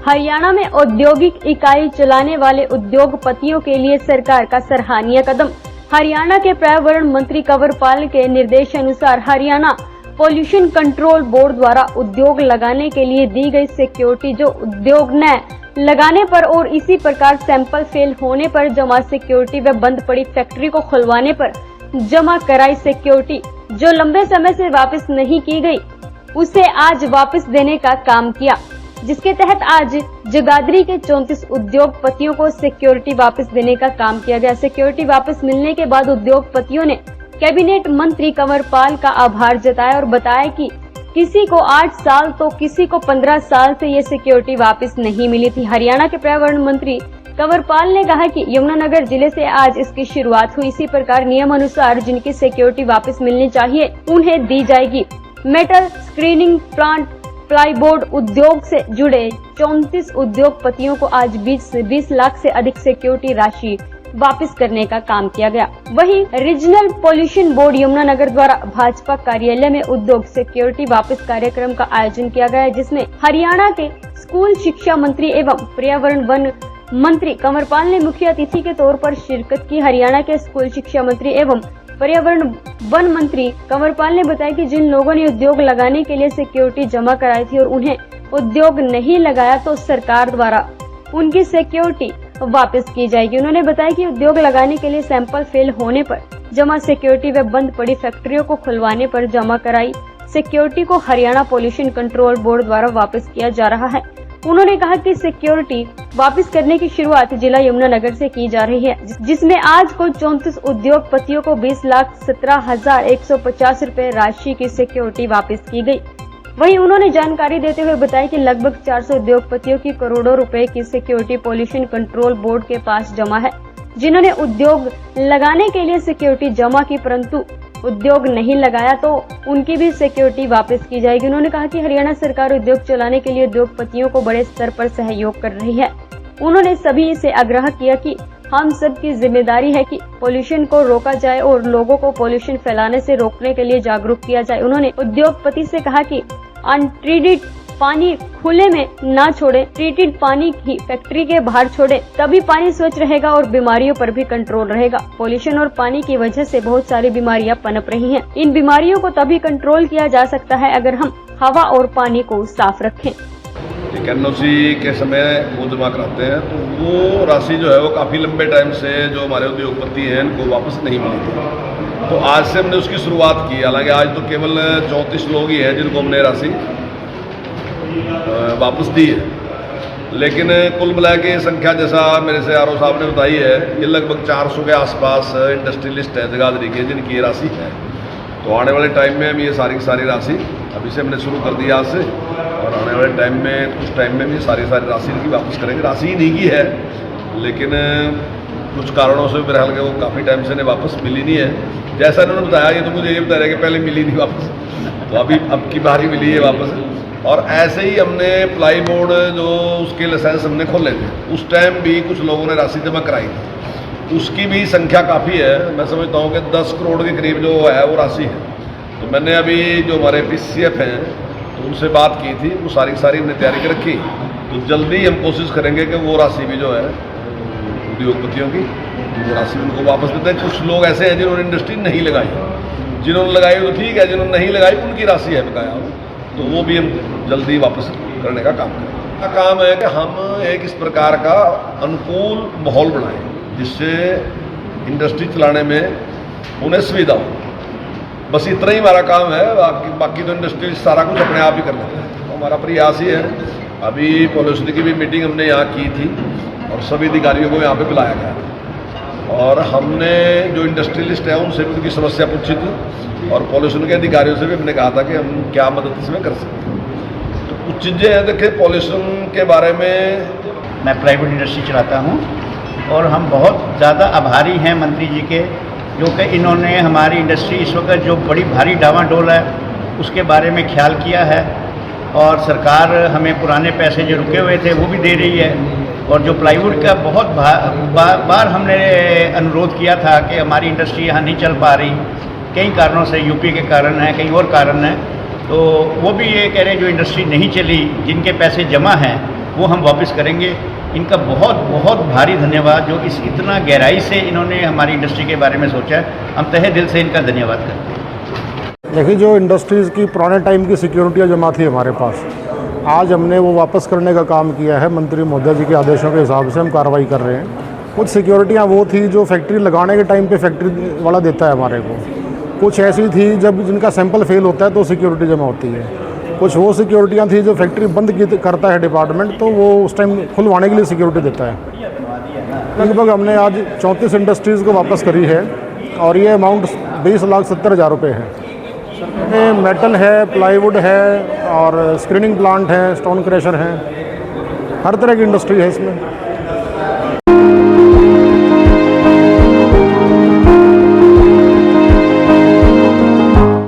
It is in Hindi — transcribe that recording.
हरियाणा में औद्योगिक इकाई चलाने वाले उद्योगपतियों के लिए सरकार का सराहनीय कदम। हरियाणा के पर्यावरण मंत्री कंवरपाल के निर्देशानुसार हरियाणा पोल्यूशन कंट्रोल बोर्ड द्वारा उद्योग लगाने के लिए दी गई सिक्योरिटी, जो उद्योग न लगाने पर और इसी प्रकार सैंपल फेल होने पर जमा सिक्योरिटी व बंद पड़ी फैक्ट्री को खुलवाने पर जमा कराई सिक्योरिटी, जो लंबे समय से वापस नहीं की गई, उसे आज वापस देने का काम किया, जिसके तहत आज जगाधरी के 34 उद्योगपतियों को सिक्योरिटी वापस देने का काम किया गया। सिक्योरिटी वापस मिलने के बाद उद्योगपतियों ने कैबिनेट मंत्री कंवरपाल का आभार जताया और बताया कि किसी को 8 साल तो किसी को 15 साल से ये सिक्योरिटी वापस नहीं मिली थी। हरियाणा के पर्यावरण मंत्री कंवरपाल ने कहा कि यमुनानगर जिले से आज इसकी शुरुआत हुई। इसी प्रकार नियम अनुसार जिनकी सिक्योरिटी वापस मिलनी चाहिए उन्हें दी जाएगी। मेटल स्क्रीनिंग प्लांट, प्लाईबोर्ड उद्योग से जुड़े 34 उद्योगपतियों को आज 20 लाख से अधिक सिक्योरिटी राशि वापस करने का काम किया गया। वहीं रीजनल पोल्यूशन बोर्ड यमुनानगर द्वारा भाजपा कार्यालय में उद्योग सिक्योरिटी वापस कार्यक्रम का आयोजन किया गया, जिसमें हरियाणा के स्कूल शिक्षा मंत्री एवं पर्यावरण वन मंत्री कंवरपाल ने मुख्य अतिथि के तौर पर शिरकत की। हरियाणा के स्कूल शिक्षा मंत्री एवं पर्यावरण वन मंत्री कंवरपाल ने बताया कि जिन लोगों ने उद्योग लगाने के लिए सिक्योरिटी जमा कराई थी और उन्हें उद्योग नहीं लगाया तो सरकार द्वारा उनकी सिक्योरिटी वापस की जाएगी। उन्होंने बताया कि उद्योग लगाने के लिए सैंपल फेल होने पर जमा सिक्योरिटी व बंद पड़ी फैक्ट्रियों को खुलवाने पर जमा कराई सिक्योरिटी को हरियाणा पोल्यूशन कंट्रोल बोर्ड द्वारा वापस किया जा रहा है। उन्होंने कहा कि सिक्योरिटी वापस करने की शुरुआत जिला यमुनानगर से की जा रही है, जिसमें आज को 34 उद्योगपतियों को 20,17,150 रुपए राशि की सिक्योरिटी वापस की गई। वहीं उन्होंने जानकारी देते हुए बताया कि लगभग 400 उद्योगपतियों की करोड़ों रुपए की सिक्योरिटी पोल्यूशन कंट्रोल बोर्ड के पास जमा है, जिन्होंने उद्योग लगाने के लिए सिक्योरिटी जमा की परंतु उद्योग नहीं लगाया तो उनकी भी सिक्योरिटी वापस की जाएगी। उन्होंने कहा कि हरियाणा सरकार उद्योग चलाने के लिए उद्योगपतियों को बड़े स्तर पर सहयोग कर रही है। उन्होंने सभी से आग्रह किया कि हम सब की जिम्मेदारी है कि पोल्यूशन को रोका जाए और लोगों को पोल्यूशन फैलाने से रोकने के लिए जागरूक किया जाए। उन्होंने उद्योगपति से कहा कि अनट्रीटेड पानी खुले में ना छोड़े, ट्रीटेड पानी ही फैक्ट्री के बाहर छोड़े, तभी पानी स्वच्छ रहेगा और बीमारियों पर भी कंट्रोल रहेगा। पोल्यूशन और पानी की वजह से बहुत सारी बीमारियां पनप रही हैं। इन बीमारियों को तभी कंट्रोल किया जा सकता है अगर हम हवा और पानी को साफ रखें। एनओसी के समय वो जमा कराते हैं तो वो राशि जो है वो काफ़ी लंबे टाइम से जो हमारे उद्योगपति हैं इनको वापस नहीं मिली थी, तो आज से हमने उसकी शुरुआत की। हालांकि आज तो केवल 34 लोग ही हैं जिनको हमने राशि वापस दी है, लेकिन कुल मिला के संख्या जैसा मेरे से आरओ साहब ने बताई है ये लगभग 400 के आसपास इंडस्ट्रियलिस्ट है जगाधरी के जिनकी ये राशि है। तो आने वाले टाइम में हम ये सारी राशि अभी से हमने शुरू कर दी आज से, और आने वाले टाइम में कुछ टाइम में भी सारी राशि इनकी वापस करेंगे। राशि ही नहीं की है, लेकिन कुछ कारणों से मेरे ख्याल के वो काफ़ी टाइम से इन्हें वापस मिली नहीं है। जैसा इन्होंने बताया, ये तो मुझे ये बता रहे कि पहले मिली नहीं वापस, तो अभी अब की बारी मिली है वापस। और ऐसे ही हमने प्लाईबोर्ड जो उसके लाइसेंस हमने खोले थे उस टाइम भी कुछ लोगों ने राशि जमा कराई थी, उसकी भी संख्या काफ़ी है। मैं समझता हूँ कि 10 करोड़ के करीब जो है वो राशि है। तो मैंने अभी जो हमारे PCF हैं तो उनसे बात की थी, वो सारी हमने तैयारी कर रखी। तो जल्दी हम कोशिश करेंगे कि वो राशि भी जो है उद्योगपतियों की वो राशि उनको वापस देते हैं। कुछ लोग ऐसे हैं जिन्होंने इंडस्ट्री नहीं लगाई, जिन्होंने लगाई तो ठीक है, जिन्होंने नहीं लगाई उनकी राशि है बकाया, तो वो भी हम जल्दी वापस करने का काम करें। काम है कि हम एक इस प्रकार का अनुकूल माहौल बनाएं जिससे इंडस्ट्री चलाने में उन्हें सुविधा हो। बस इतना ही हमारा काम है, बाकी तो इंडस्ट्री सारा कुछ अपने आप ही कर लेते हैं। तो हमारा प्रयास ही है। अभी पॉल्यूशन की भी मीटिंग हमने यहाँ की थी और सभी अधिकारियों को यहाँ पे बुलाया गया और हमने जो इंडस्ट्रियलिस्ट है उनसे भी उनकी समस्या पूछी थी और पॉल्यूशन के अधिकारियों से भी हमने कहा था कि हम क्या मदद इसमें कर सकते हैं। तो कुछ चीज़ें हैं, देखिए पॉल्यूशन के बारे में मैं प्राइवेट इंडस्ट्री चलाता हूँ और हम बहुत ज़्यादा आभारी हैं मंत्री जी के, जो कि इन्होंने हमारी इंडस्ट्री इस वक्त जो बड़ी भारी डावाडोल है उसके बारे में ख्याल किया है और सरकार हमें पुराने पैसे जो रुके हुए थे वो भी दे रही है। और जो प्लाईवुड का बहुत बार हमने अनुरोध किया था कि हमारी इंडस्ट्री यहाँ नहीं चल पा रही, कई कारणों से, यूपी के कारण है, कई और कारण हैं, तो वो भी ये कह रहे हैं जो इंडस्ट्री नहीं चली, जिनके पैसे जमा हैं वो हम वापस करेंगे। इनका बहुत बहुत भारी धन्यवाद, जो इस इतना गहराई से इन्होंने हमारी इंडस्ट्री के बारे में सोचा है। हम तहे दिल से इनका धन्यवाद करते हैं। देखिए, जो इंडस्ट्रीज़ की पुराने टाइम की सिक्योरिटियाँ जमा थी हमारे पास, आज हमने वो वापस करने का काम किया है। मंत्री महोदय जी के आदेशों के हिसाब से हम कार्रवाई कर रहे हैं। कुछ सिक्योरिटियाँ वो थी जो फैक्ट्री लगाने के टाइम पे फैक्ट्री वाला देता है हमारे को, कुछ ऐसी थी जब जिनका सैंपल फेल होता है तो सिक्योरिटी जमा होती है, कुछ वो सिक्योरिटियाँ थी जो फैक्ट्री बंद करता है डिपार्टमेंट, तो वो उस टाइम खुलवाने के लिए सिक्योरिटी देता है। लगभग हमने आज 34 इंडस्ट्रीज़ को वापस करी है और ये अमाउंट 20,70,000 रुपये है। मेटल है, प्लाईवुड है और स्क्रीनिंग प्लांट है, स्टोन क्रशर है, हर तरह की इंडस्ट्री है इसमें।